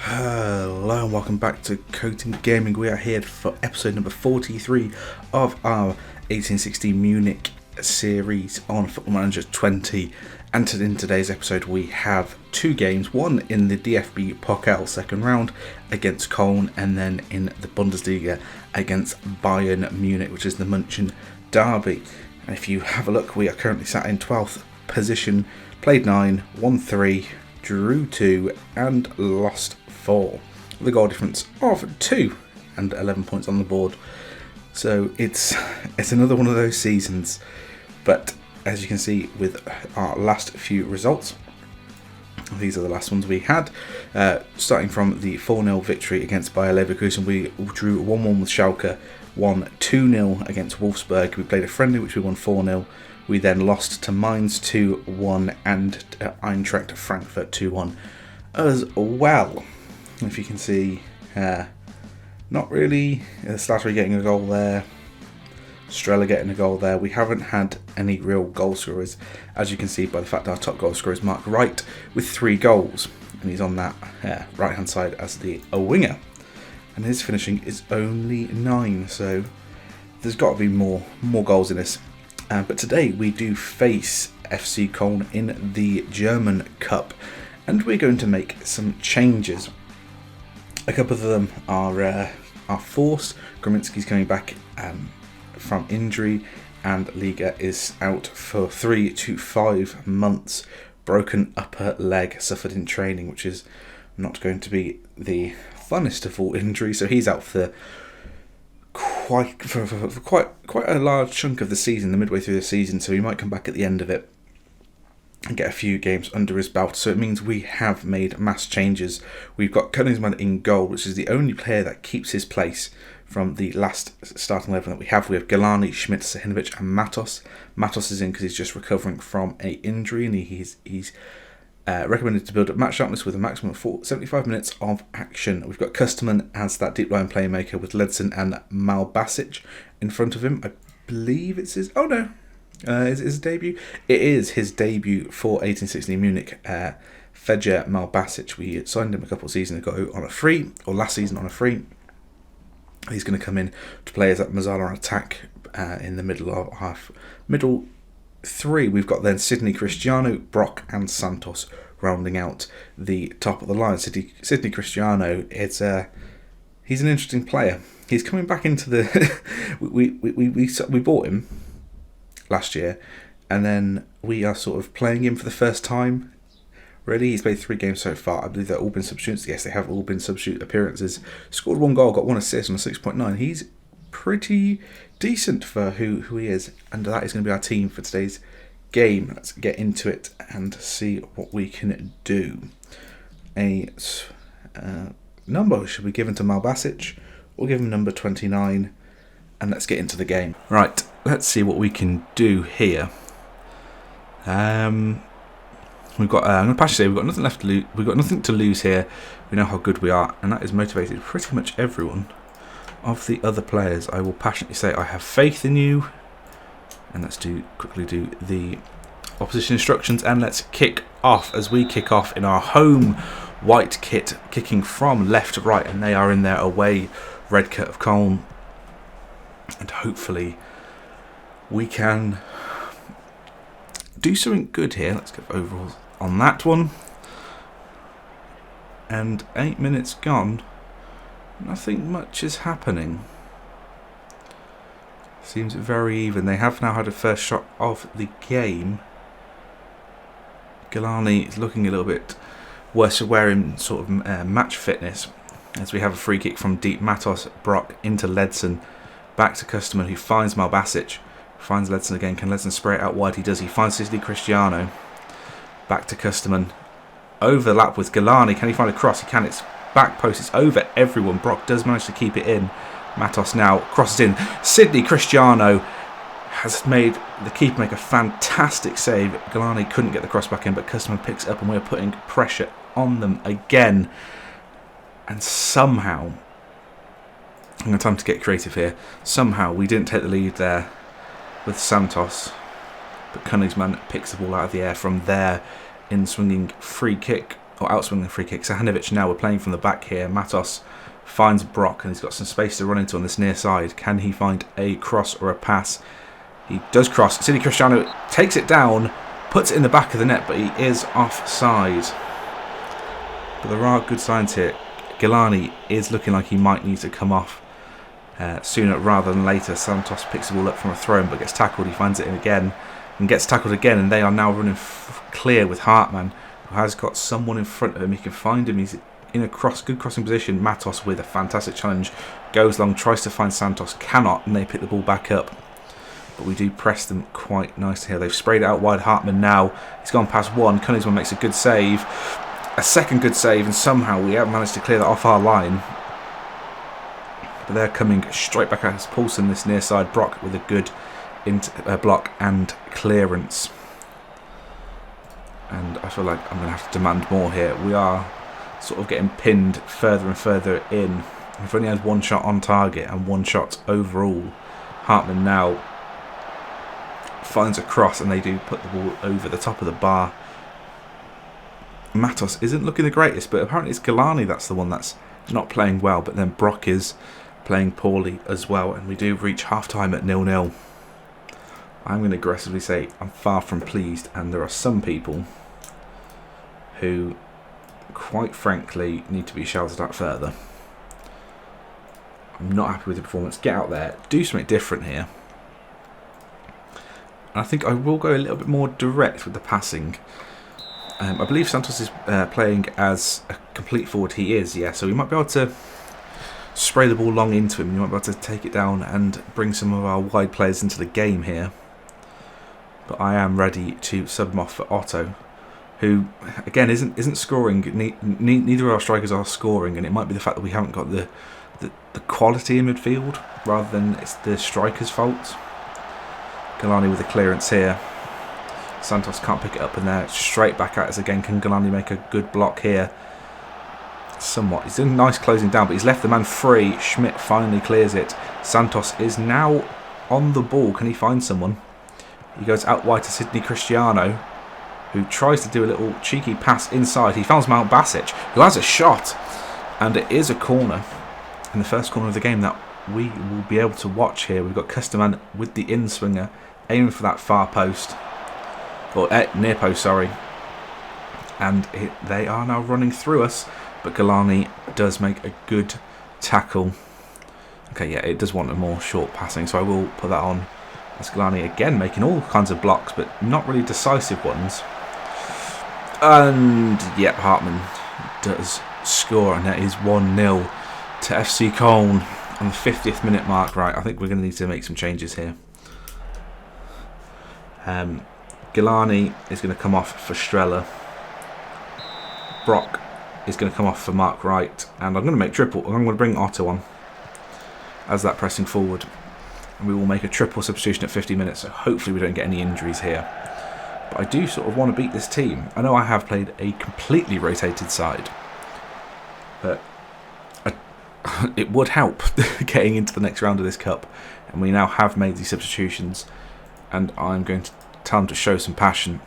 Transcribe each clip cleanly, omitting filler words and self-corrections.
Hello and welcome back to Coating Gaming. We are here for episode number 43 of our 1860 Munich series on Football Manager 20. And in today's episode we have two games, one in the DFB-Pokal second round against Köln, and then in the Bundesliga against Bayern Munich, which is the Munchen derby. And if you have a look, we are currently sat in 12th position, played 9, won 3, drew 2 and lost 4, with a goal difference of 2 and 11 points on the board. So it's another one of those seasons, but as you can see with our last few results, these are the last ones we had. Starting from the 4-0 victory against Bayer Leverkusen, we drew 1-1 with Schalke, won 2-0 against Wolfsburg. We played a friendly which we won 4-0. We then lost to Mainz 2-1 and Eintracht Frankfurt 2-1 as well. If you can see, not really Slattery getting a goal there, Strela getting a goal there. We haven't had any real goal scorers, as you can see by the fact our top goal scorer is Mark Wright with 3 goals, and he's on that right hand side as a winger, and his finishing is only 9, so there's got to be more goals in this. But today we do face FC Köln in the German Cup, and we're going to make some changes. A couple of them are forced. Grominski's coming back from injury, and Liga is out for 3 to 5 months. Broken upper leg suffered in training, which is not going to be the funnest of all injuries. So he's out for quite a large chunk of the season, the midway through the season. So he might come back at the end of it and get a few games under his belt. So it means we have made mass changes. We've got Königsmann in goal, which is the only player that keeps his place from the last starting 11 that we have. We have Galani, Schmidt, Sahinovic and Matos. Matos is in because he's just recovering from an injury, and he's recommended to build up match sharpness with a maximum of 75 minutes of action. We've got Kusterman as that deep line playmaker with Ledson and Malbasic in front of him. I believe it's his... Oh no. Is it his debut? It is his debut for 1860 Munich. Fejer Malbasic. We signed him a couple of seasons ago on a free, or last season on a free. He's going to come in to play as that Mazzala on attack in the middle 3. We've got then Sidney Cristiano, Brock and Santos rounding out the top of the line. Sidney Cristiano, he's an interesting player. He's coming back into the... we bought him last year, and then we are sort of playing him for the first time. Really, he's played 3 games so far. I believe they've all been substitutes. Yes, they have all been substitute appearances. Scored 1 goal, got 1 assist on a 6.9. He's pretty decent for who he is, and that is going to be our team for today's game. Let's get into it and see what we can do. A number should be given to Malbasic. We'll give him number 29, and let's get into the game. Right, let's see what we can do here. We've got. I'm going to pass you say we've got nothing left to lose. We've got nothing to lose here. We know how good we are, and that has motivated pretty much everyone. Of the other players, I will passionately say I have faith in you. And let's quickly do the opposition instructions, and let's kick off as we kick off in our home white kit, kicking from left to right, and they are in their away red kit of Köln. And hopefully we can do something good here. Let's go overall on that one. And 8 minutes gone. Nothing much is happening. Seems very even. They have now had a first shot of the game. Galani is looking a little bit worse, wearing sort of match fitness, as we have a free kick from deep. Matos, Brock into Ledson, back to Kusterman, who finds Malbasic, finds Ledson again. Can Ledson spray it out wide? He does. He finds Sidney Cristiano, back to Kusterman, overlap with Galani. Can he find a cross? He can. It's back post. It's over everyone. Brock does manage to keep it in. Matos now crosses in. Sidney Cristiano has made the keeper make a fantastic save. Galani couldn't get the cross back in, but Kusterman picks it up, and we're putting pressure on them again. And somehow, I'm going to time to get creative here. Somehow we didn't take the lead there with Santos, but Königsmann picks the ball out of the air from there in swinging free kick or outswinging the free kick. Sahanovic now, we're playing from the back here. Matos finds Brock and he's got some space to run into on this near side. Can he find a cross or a pass? He does cross. City Cristiano takes it down, puts it in the back of the net, but he is offside. But there are good signs here. Galani is looking like he might need to come off sooner rather than later. Santos picks the ball up from a throw but gets tackled. He finds it in again and gets tackled again, and they are now running clear with Hartmann, who has got someone in front of him. He can find him. He's in a good crossing position. Matos with a fantastic challenge goes long, tries to find Santos, cannot, and they pick the ball back up. But we do press them quite nicely here. They've sprayed it out wide. Hartmann now, he's gone past one. Koenigsmann makes a good save, a second good save, and somehow we have managed to clear that off our line. But they're coming straight back at us. Paulson, this near side. Brock with a good block and clearance. And I feel like I'm going to have to demand more here. We are sort of getting pinned further and further in. We've only had one shot on target and one shot overall. Hartmann now finds a cross and they do put the ball over the top of the bar. Matos isn't looking the greatest, but apparently it's Galani that's the one that's not playing well, but then Brock is playing poorly as well, and we do reach half-time at 0-0. I'm going to aggressively say I'm far from pleased, and there are some people who quite frankly need to be shouted at further. I'm not happy with the performance. Get out there, do something different here. I think I will go a little bit more direct with the passing. I believe Santos is playing as a complete forward. He is, yeah. So we might be able to spray the ball long into him. You might be able to take it down and bring some of our wide players into the game here. But I am ready to sub him off for Otto, who again isn't scoring. Neither of our strikers are scoring, and it might be the fact that we haven't got the quality in midfield rather than it's the striker's fault. Galani with a clearance here. Santos can't pick it up, and they're straight back at us again. Can Galani make a good block here? Somewhat. He's doing a nice closing down, but he's left the man free. Schmidt finally clears it. Santos is now on the ball. Can he find someone? He goes out wide to Sidney Cristiano, who tries to do a little cheeky pass inside. He finds Mount Basic, who has a shot, and it is a corner. In the first corner of the game that we will be able to watch here. We've got Custerman with the in-swinger, aiming for that far post. Or near post, sorry. And they are now running through us, but Galani does make a good tackle. Okay, yeah, it does want a more short passing, so I will put that on. That's Galani again making all kinds of blocks, but not really decisive ones. And, yep, Hartmann does score, and that is 1-0 to FC Köln on the 50th minute mark. Right, I think we're going to need to make some changes here. Galani is going to come off for Streller. Brock is going to come off for Mark Wright. And I'm going to make triple. I'm going to bring Otto on as that pressing forward. And we will make a triple substitution at 50 minutes. So hopefully we don't get any injuries here. But I do sort of want to beat this team. I know I have played a completely rotated side. But it would help getting into the next round of this cup. And we now have made these substitutions. And I'm going to tell them to show some passion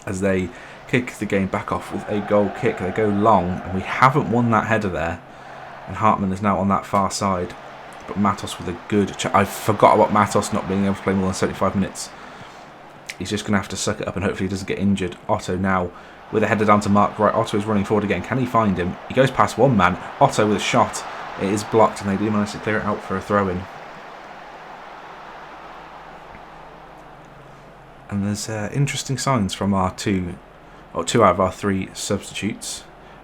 as they kick the game back off with a goal kick. They go long, and we haven't won that header there. And Hartmann is now on that far side. But Matos with a good... I forgot about Matos not being able to play more than 75 minutes. He's just going to have to suck it up and hopefully he doesn't get injured. Otto now with a header down to Mark Wright. Otto is running forward again. Can he find him? He goes past one man. Otto with a shot. It is blocked, and they do manage to clear it out for a throw-in. And there's interesting signs from our two out of our three substitutes.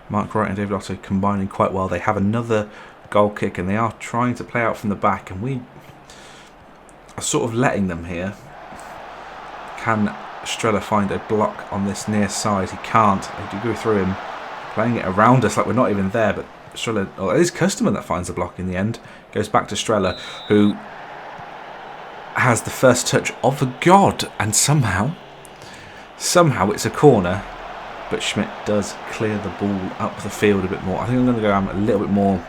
Mark Wright and David Otto combining quite well. They have another goal kick, and they are trying to play out from the back, and we are sort of letting them here. Can Streller find a block on this near side? He can't. They do go through him, playing it around us like we're not even there, but Streller... Oh, it is Custerman that finds the block in the end. Goes back to Streller, who has the first touch of a god, and somehow it's a corner, but Schmidt does clear the ball up the field a bit more. I think I'm going to go a little bit more...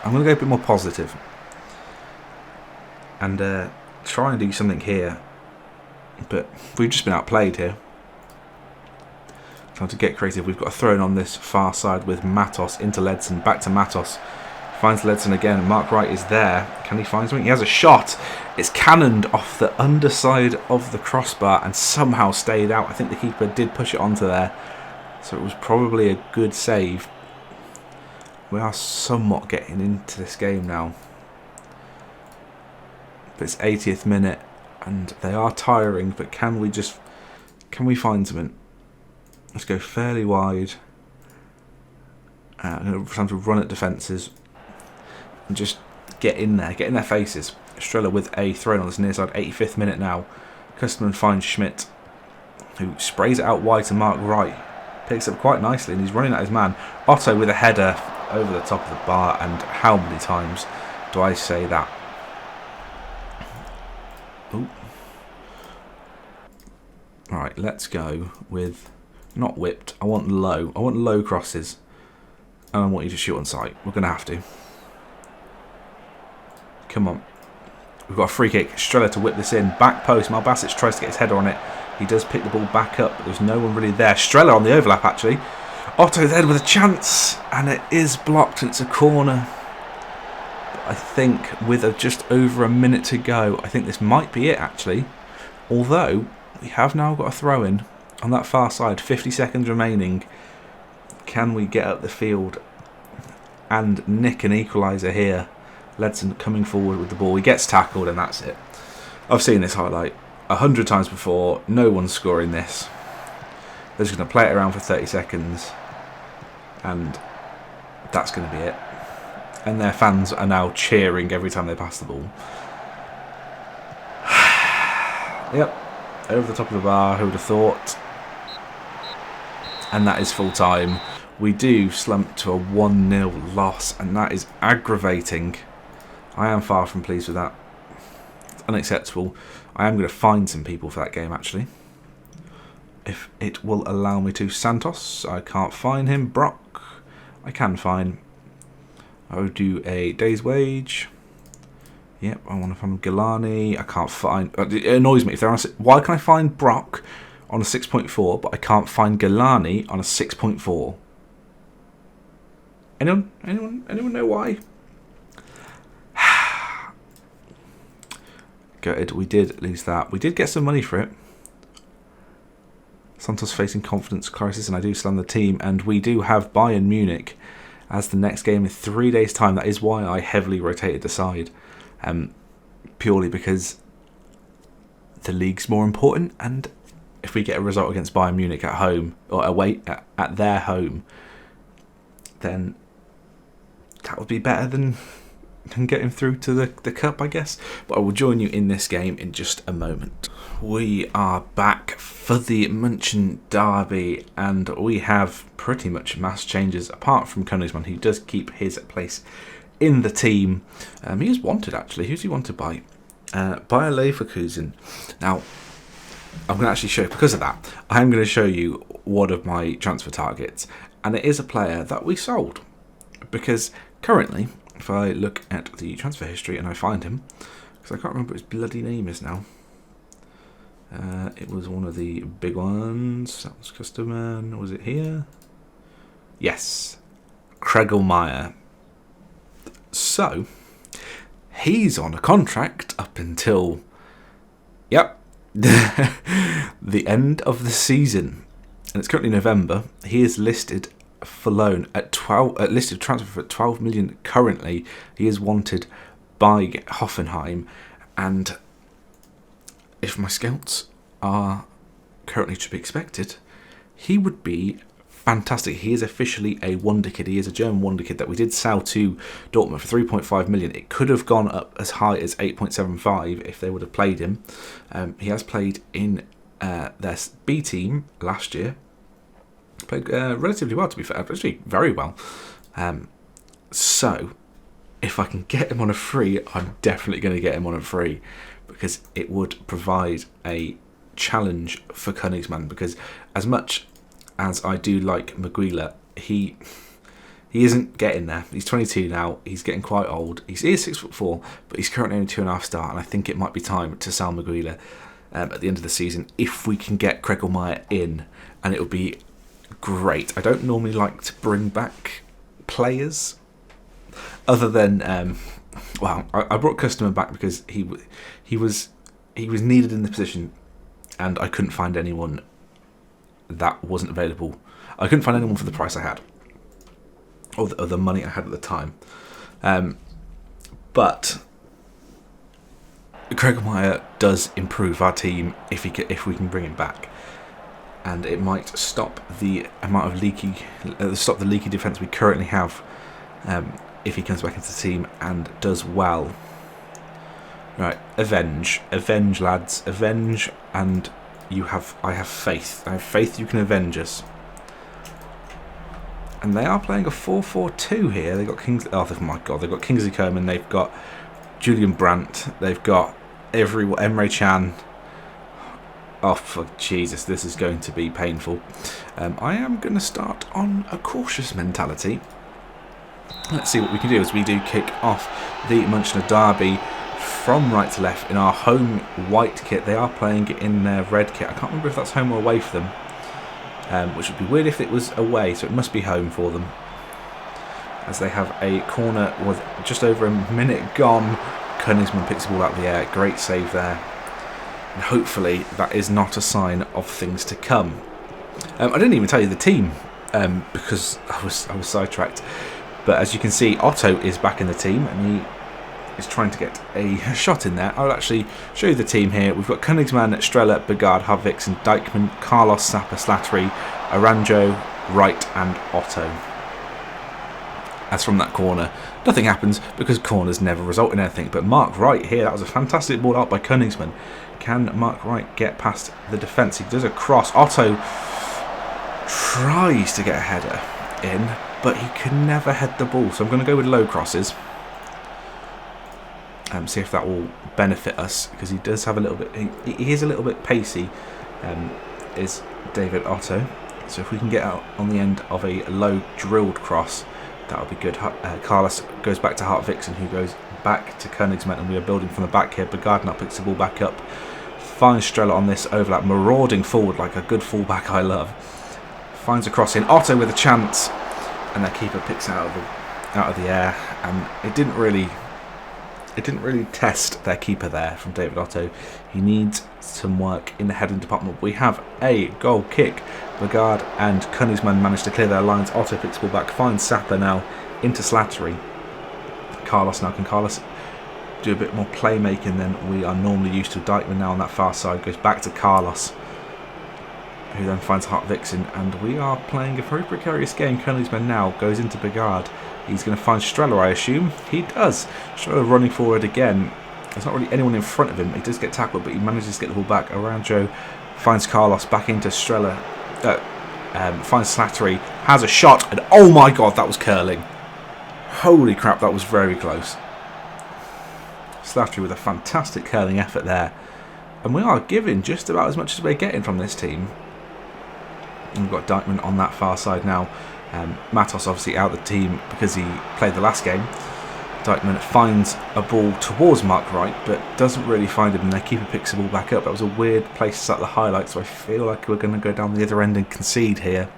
I'm going to go a bit more positive and try and do something here, but we've just been outplayed here. Trying to get creative. We've got a throw in on this far side with Matos into Ledson. Back to Matos. Finds Ledson again. Mark Wright is there. Can he find something? He has a shot. It's cannoned off the underside of the crossbar and somehow stayed out. I think the keeper did push it onto there. So it was probably a good save. We are somewhat getting into this game now. But it's 80th minute and they are tiring. But can we find something? Let's go fairly wide. I'm going to try to run at defences and just get in there, get in their faces. Strella with a throw on this near side, 85th minute now. Custerman finds Schmidt, who sprays it out wide to Mark Wright. Picks up quite nicely and he's running at his man. Otto with a header over the top of the bar, and how many times do I say that? Ooh. Alright, let's go with... Not whipped. I want low. I want low crosses. And I want you to shoot on sight. We're going to have to. Come on. We've got a free kick. Strella to whip this in. Back post. Malbasic tries to get his header on it. He does pick the ball back up, but there's no one really there. Strella on the overlap, actually. Otto there with a chance. And it is blocked. And it's a corner. But I think with just over a minute to go, I think this might be it, actually. Although, we have now got a throw-in. On that far side, 50 seconds remaining. Can we get up the field and nick an equaliser here? Ledson coming forward with the ball. He gets tackled and that's it. I've seen this highlight 100 times before. No one's scoring this. They're just going to play it around for 30 seconds. And that's going to be it. And their fans are now cheering every time they pass the ball. Yep. Over the top of the bar. Who would have thought? And that is full time. We do slump to a 1-0 loss, and that is aggravating. I am far from pleased with that. It's unacceptable. I am going to find some people for that game, actually. If it will allow me to. Santos, I can't find him. Brock, I can find. I will do a day's wage. Yep, I want to find Galani. I can't find... It annoys me. If they're on why can I find Brock on a 6.4, but I can't find Galani on a 6.4. Anyone know why? Good, we did lose that. We did get some money for it. Santos facing confidence crisis, and I do slam the team, and we do have Bayern Munich as the next game in 3 days' time. That is why I heavily rotated the side, purely because the league's more important, and if we get a result against Bayern Munich at home, or away at their home, then that would be better than getting through to the cup, I guess. But I will join you in this game in just a moment. We are back for the Munchen derby, and we have pretty much mass changes, apart from Königsmann, who does keep his place in the team. He is wanted, actually. Who's he wanted by? Bayer Leverkusen. Now, I'm going to actually show you, because of that, I'm going to show you one of my transfer targets, and it is a player that we sold. Because currently, if I look at the transfer history and I find him, because I can't remember what his bloody name is now. It was one of the big ones. That was Custerman. Was it here? Yes. Kregelmeyer. So, he's on a contract up until, yep, the end of the season. And it's currently November. He is listed for loan at listed transfer for 12 million currently. He is wanted by Hoffenheim, and if my scouts are currently to be expected, he would be fantastic. He is officially a wonder kid. He is a German wonder kid that we did sell to Dortmund for 3.5 million. It could have gone up as high as 8.75 if they would have played him. He has played in their B team last year. Played relatively well, to be fair. Actually, very well. So, if I can get him on a free, I'm definitely going to get him on a free, because it would provide a challenge for Königsmann. Because as much as I do like Maguila, he isn't getting there. He's 22 now. He's getting quite old. He is 6'4", but he's currently only 2.5 star, and I think it might be time to sell Maguila at the end of the season if we can get Kregelmeyer in, and it would be great. I don't normally like to bring back players, other than I brought Customer back because he was needed in the position, and I couldn't find anyone that wasn't available. I couldn't find anyone for the price I had, or the money I had at the time. But Gregor Meyer does improve our team if we can bring him back, and it might stop the amount of leaky defence we currently have if he comes back into the team and does well. Right, avenge, lads, avenge, and I have faith. I have faith you can avenge us. And they are playing a 4-4-2 here. They've got they've got Kingsley Coman, they've got Julian Brandt, they've got Emre Can. Oh, for Jesus, this is going to be painful. I am going to start on a cautious mentality. Let's see what we can do as we do kick off the Munchen derby from right to left in our home white kit. They are playing in their red kit. I can't remember if that's home or away for them, which would be weird if it was away, so it must be home for them. As they have a corner with just over a minute gone, Königsmann picks the ball out of the air. Great save there. And hopefully that is not a sign of things to come. I didn't even tell you the team because I was sidetracked. But as you can see, Otto is back in the team and he is trying to get a shot in there. I'll actually show you the team here. We've got Königsmann, Streller, Begard, Hartwigsen, Dijkman, Carlos, Sapper, Slattery, Aranjo, Wright and Otto. As from that corner, nothing happens because corners never result in anything. But Mark Wright here, that was a fantastic ball out by Königsmann. Can Mark Wright get past the defence? He does a cross. Otto tries to get a header in, but he can never head the ball. So I'm going to go with low crosses. See if that will benefit us, because he does have a little bit. He is a little bit pacey. Is David Otto? So if we can get out on the end of a low drilled cross, that would be good. Carlos goes back to Hartwigsen, who goes back to Königsmann, and we are building from the back here. Begard now picks the ball back up. Finds Streller on this overlap, marauding forward like a good fullback I love. Finds a cross in. Otto with a chance, and their keeper picks it out of the air, and it didn't really test their keeper there from David Otto. He needs some work in the heading department. We have a goal kick. Begard and Königsmann managed to clear their lines. Otto picks the ball back, finds Sapper now into Slattery. Carlos now, can Carlos do a bit more playmaking than we are normally used to? Dijkman now on that far side goes back to Carlos, who then finds Hartwigsen, and we are playing a very precarious game. Königsmann now goes into Begard. He's going to find Streller, I assume. He does. Streller running forward again. There's not really anyone in front of him. He does get tackled, but he manages to get the ball back. Aranjo finds Carlos back into Streller. Finds Slattery, has a shot, and oh my god, that was curling. Holy crap, that was very close. Slattery with a fantastic curling effort there. And we are giving just about as much as we're getting from this team. And we've got Dijkman on that far side now. Matos obviously out of the team because he played the last game. Dijkman finds a ball towards Mark Wright, but doesn't really find him, and their keeper picks the ball back up. That was a weird place to start the highlights, so I feel like we're going to go down the other end and concede here.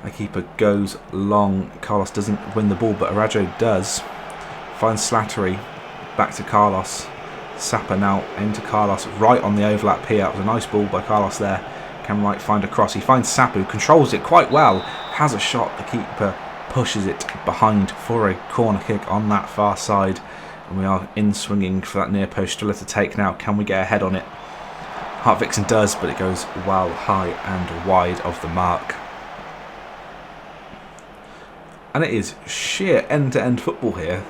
Our keeper goes long. Carlos doesn't win the ball, but Arajo does. Finds Slattery, back to Carlos. Sapper now into Carlos, right on the overlap here. That was a nice ball by Carlos there. Can Wright find a cross? He finds Sapper, who controls it quite well. Has a shot, the keeper pushes it behind for a corner kick on that far side, and we are in swinging for that near post. Streller to take now. Can we get a head on it? Hartwigsen does, but it goes well high and wide of the mark. And it is sheer end-to-end football here.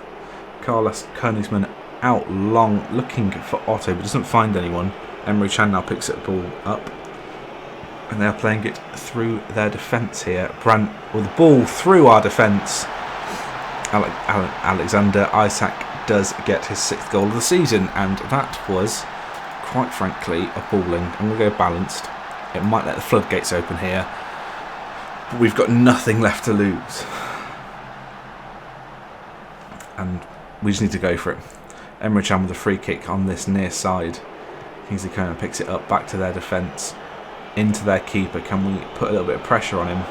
Carlos Königsmann out long, looking for Otto, but doesn't find anyone. Emre Can now picks the ball up, and they're playing it through their defence here. Brandt with the ball through our defence. Alexander Isak does get his 6th goal of the season, and that was, quite frankly, appalling. I'm going to go balanced. It might let the floodgates open here, but we've got nothing left to lose. And we just need to go for it. Emre Can with a free kick on this near side. Kingsley Coman picks it up back to their defence. into their keeper. Can we put a little bit of pressure on him?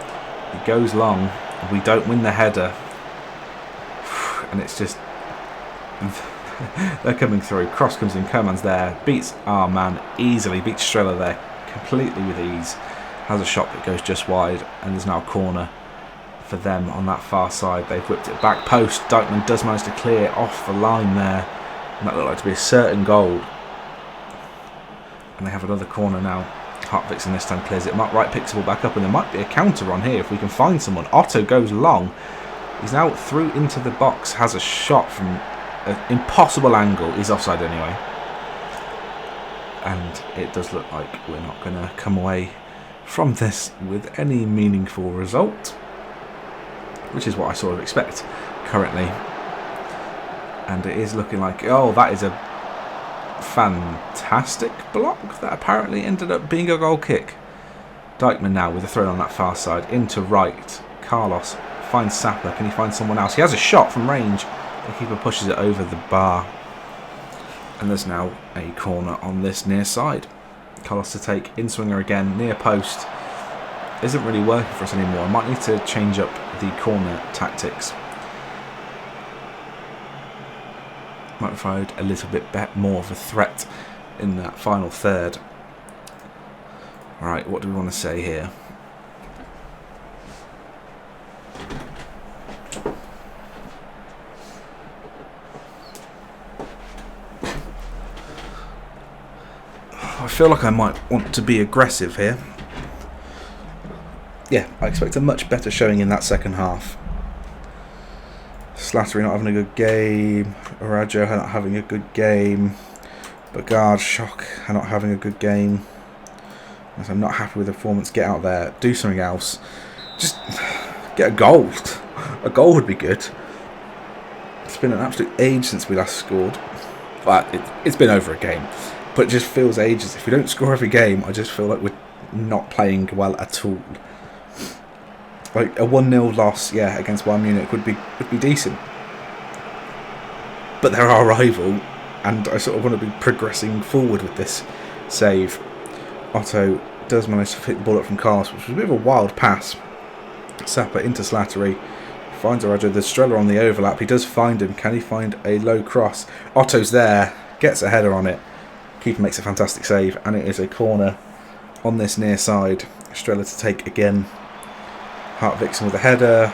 He goes long. We don't win the header. And it's just... they're coming through. Cross comes in. Kerman's there. Beats our man easily. Beats Streller there completely with ease. Has a shot that goes just wide. And there's now a corner for them on that far side. They've whipped it back post. Dykman does manage to clear off the line there. And that looked like to be a certain goal. And they have another corner now. Hartvikson this time clears it. Mark Wright picks the ball back up, and there might be a counter on here if we can find someone. Otto goes long. He's now through into the box. Has a shot from an impossible angle. He's offside anyway. And it does look like we're not going to come away from this with any meaningful result, which is what I sort of expect currently. And it is looking like, oh, that is a fantastic block that apparently ended up being a goal kick. Dykman now with a throw on that far side into right. Carlos finds Sapper. Can he find someone else? He has a shot from range. The keeper pushes it over the bar. And there's now a corner on this near side. Carlos to take in swinger again, near post. Isn't really working for us anymore. I might need to change up the corner tactics. Might provide a little bit more of a threat in that final third. Alright, what do we want to say here? I feel like I might want to be aggressive here. Yeah, I expect a much better showing in that second half. Slattery not having a good game. Arajo not having a good game. Bagard, Shock not having a good game. I'm not happy with the performance. Get out there. Do something else. Just get a goal. A goal would be good. It's been an absolute age since we last scored. Well, it's been over a game. But it just feels ages. If we don't score every game, I just feel like we're not playing well at all. Like a 1-0 loss, yeah, against Bayern Munich would be decent. But they're our rival, and I sort of want to be progressing forward with this save. Otto does manage to pick the ball up from Carlos, which was a bit of a wild pass. Sapper into Slattery. Finds Arajo. There's Streller on the overlap. He does find him. Can he find a low cross? Otto's there. Gets a header on it. Keeper makes a fantastic save, and it is a corner on this near side. Streller to take again. Hartvikson with a header,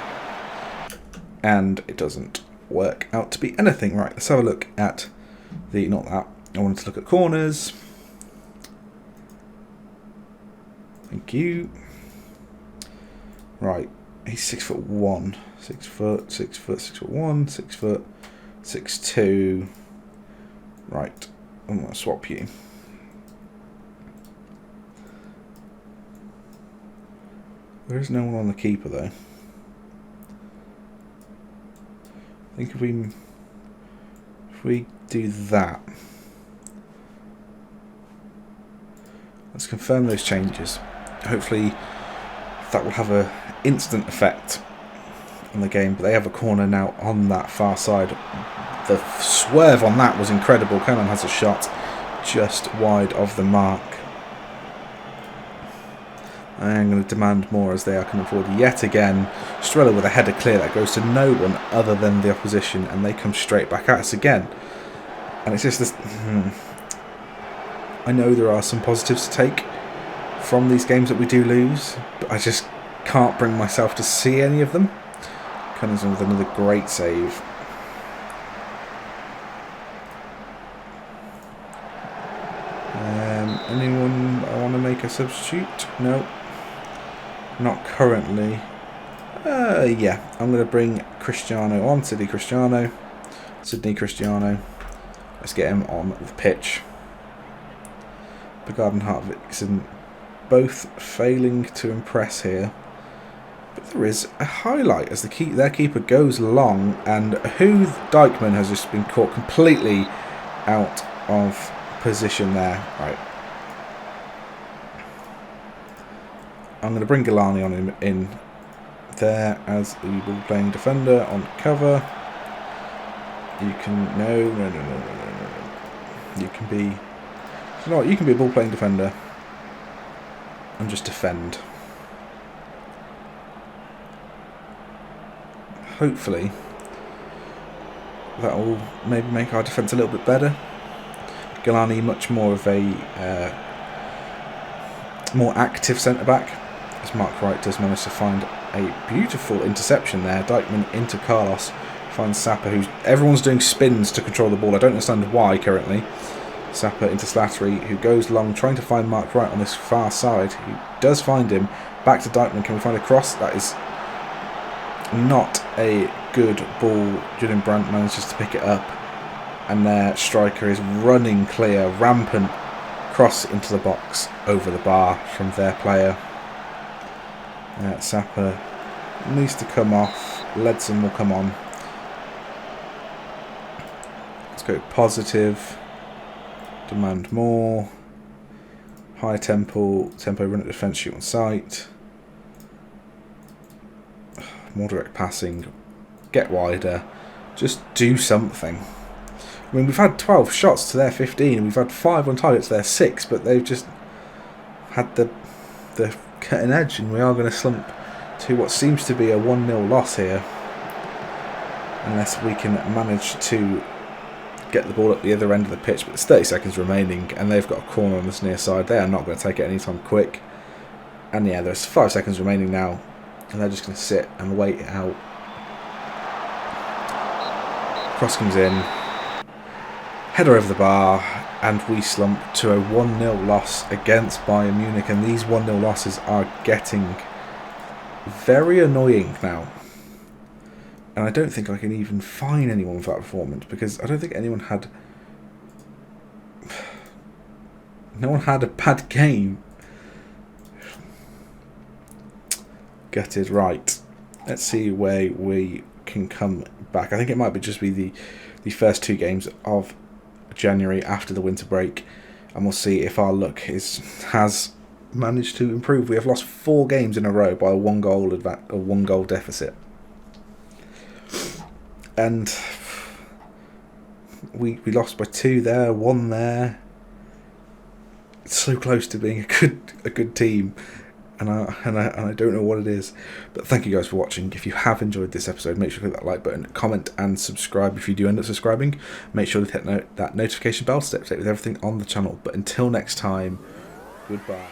and it doesn't work out to be anything. Right, let's have a look at the, not that, I wanted to look at corners. Thank you. Right, he's 6'1", 6 foot, 6'1", 6 foot, 6'2". Right, I'm going to swap you. There is no one on the keeper though. I think if we do that, let's confirm those changes. Hopefully that will have an instant effect on the game. But they have a corner now on that far side. The swerve on that was incredible. Conan has a shot just wide of the mark. I am going to demand more as they are coming forward yet again. Streller with a header clear that goes to no one other than the opposition, and they come straight back at us again. And it's just this... I know there are some positives to take from these games that we do lose, but I just can't bring myself to see any of them. Cunningham with another great save. Anyone I want to make a substitute? No. Not currently. Yeah, I'm going to bring Cristiano on, Sydney Cristiano. Let's get him on the pitch. Bagard and Hartvikson both failing to impress here. But there is a highlight as their keeper goes long, and who Dykman has just been caught completely out of position there. Right. I'm going to bring Galani on him in there as the ball-playing defender on cover. You can... No. You can be... You know what? You can be a ball-playing defender. and just defend. Hopefully that will maybe make our defence a little bit better. Galani much more of a more active centre-back, as Mark Wright does manage to find a beautiful interception there. Dijkman into Carlos, finds Sapper, who's everyone's doing spins to control the ball. I don't understand why currently. Sapper into Slattery, who goes long, trying to find Mark Wright on this far side. He does find him. Back to Dijkman. Can we find a cross? That is not a good ball. Julian Brandt manages to pick it up, and their striker is running clear, rampant, cross into the box, over the bar from their player. Sapper needs to come off. Ledson will come on. Let's go positive. Demand more. High tempo, run at defence, shoot on sight. More direct passing. Get wider. Just do something. I mean, we've had 12 shots to their 15, and we've had 5 on target to their 6, but they've just had the cutting edge, and we are going to slump to what seems to be a 1-0 loss here, unless we can manage to get the ball at the other end of the pitch. But there's 30 seconds remaining, and they've got a corner on this near side. They are not going to take it anytime quick. And yeah, there's 5 seconds remaining now, and they're just going to sit and wait it out. Cross comes in, header over the bar, and we slump to a 1-0 loss against Bayern Munich. And these 1-0 losses are getting very annoying now. And I don't think I can even fine anyone for that performance, because I don't think anyone had... No one had a bad game. Gutted. Right. Let's see where we can come back. I think it might just be the first 2 games of January after the winter break, and we'll see if our luck has managed to improve. We have lost 4 games in a row by a 1-goal deficit. And we lost by 2 there, 1 there. It's so close to being a good team, and I don't know what it is. But thank you guys for watching. If you have enjoyed this episode, make sure to click that like button, comment and subscribe. If you do end up subscribing, make sure to hit that notification bell to stay up to date with everything on the channel. But until next time, goodbye.